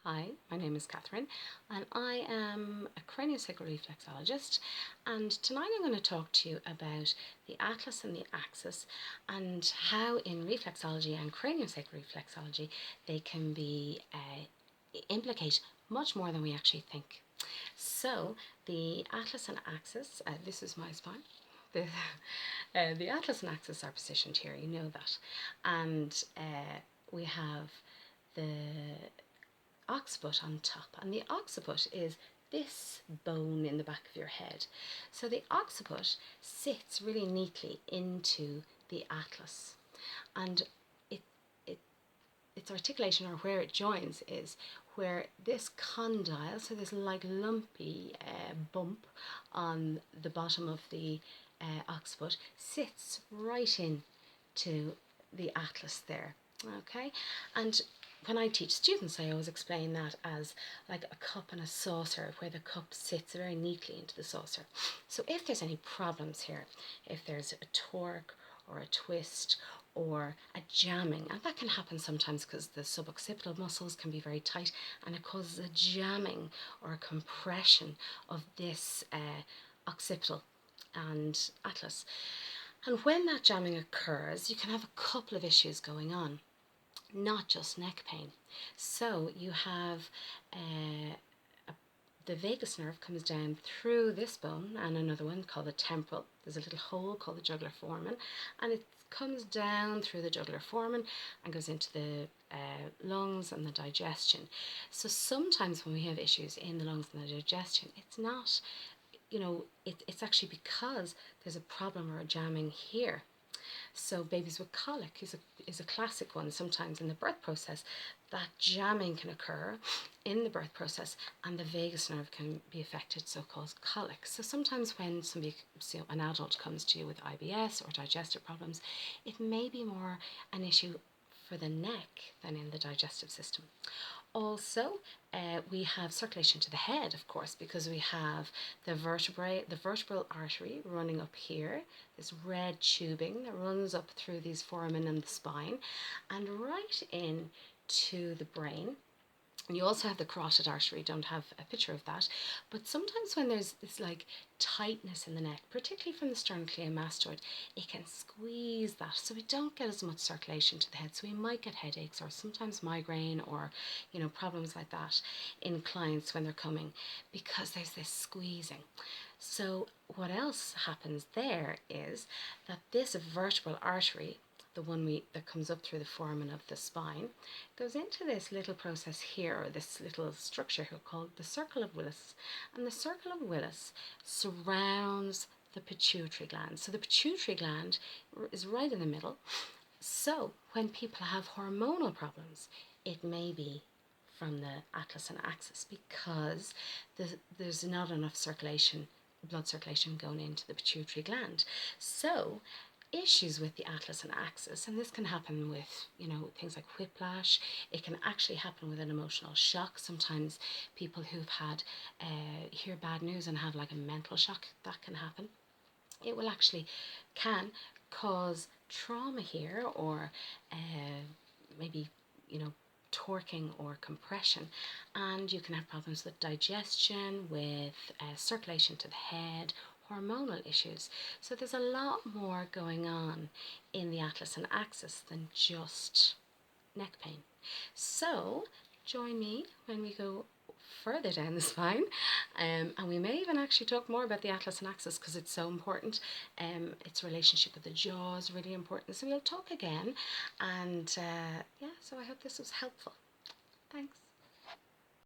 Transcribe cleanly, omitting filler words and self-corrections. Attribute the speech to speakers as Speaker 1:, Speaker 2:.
Speaker 1: Hi, my name is Catherine and I am a craniosacral reflexologist, and tonight I'm going to talk to you about the atlas and the axis and how in reflexology and craniosacral reflexology they can be implicate much more than we actually think. So the atlas and axis, this is my spine. The atlas and axis are positioned here, you know that, and we have the occiput on top, and the occiput is this bone in the back of your head. So the occiput sits really neatly into the atlas, and it, it its articulation, or where it joins, is where this condyle, so this like lumpy bump on the bottom of the occiput, sits right in to the atlas there. Okay, and when I teach students, I always explain that as like a cup and a saucer, where the cup sits very neatly into the saucer. So if there's any problems here, if there's a torque or a twist or a jamming, and that can happen sometimes because the suboccipital muscles can be very tight, and it causes a jamming or a compression of this occipital and atlas. And when that jamming occurs, you can have a couple of issues going on, not just neck pain. So you have the vagus nerve comes down through this bone and another one called the temporal. There's a little hole called the jugular foramen, and it comes down through the jugular foramen and goes into the lungs and the digestion. So sometimes when we have issues in the lungs and the digestion, it's not, it's actually because there's a problem or a jamming here. So babies with colic is a classic one. Sometimes in the birth process, that jamming can occur in the birth process, and the vagus nerve can be affected, so called colic. So sometimes when an adult comes to you with IBS or digestive problems, it may be more an issue for the neck than in the digestive system. Also, we have circulation to the head, of course, because we have the vertebral artery running up here, this red tubing that runs up through these foramen and the spine, and right in to the brain. And you also have the carotid artery, don't have a picture of that. But sometimes when there's this like tightness in the neck, particularly from the sternocleidomastoid, it can squeeze that. So we don't get as much circulation to the head. So we might get headaches or sometimes migraine or, problems like that in clients when they're coming because there's this squeezing. So what else happens there is that this vertebral artery, the one that comes up through the foramen of the spine, goes into this little process here, or this little structure called the circle of Willis. And the circle of Willis surrounds the pituitary gland. So the pituitary gland is right in the middle. So when people have hormonal problems, it may be from the atlas and axis because there's not enough blood circulation going into the pituitary gland. So issues with the atlas and axis, and this can happen with things like whiplash. It can actually happen with an emotional shock. Sometimes people who've had hear bad news and have like a mental shock, that can happen. It will actually can cause trauma here, or maybe torquing or compression, and you can have problems with digestion, with circulation to the head, hormonal issues. So there's a lot more going on in the atlas and axis than just neck pain. So join me when we go further down the spine, and we may even actually talk more about the atlas and axis because it's so important. Its relationship with the jaw is really important. So we'll talk again, and so I hope this was helpful. Thanks.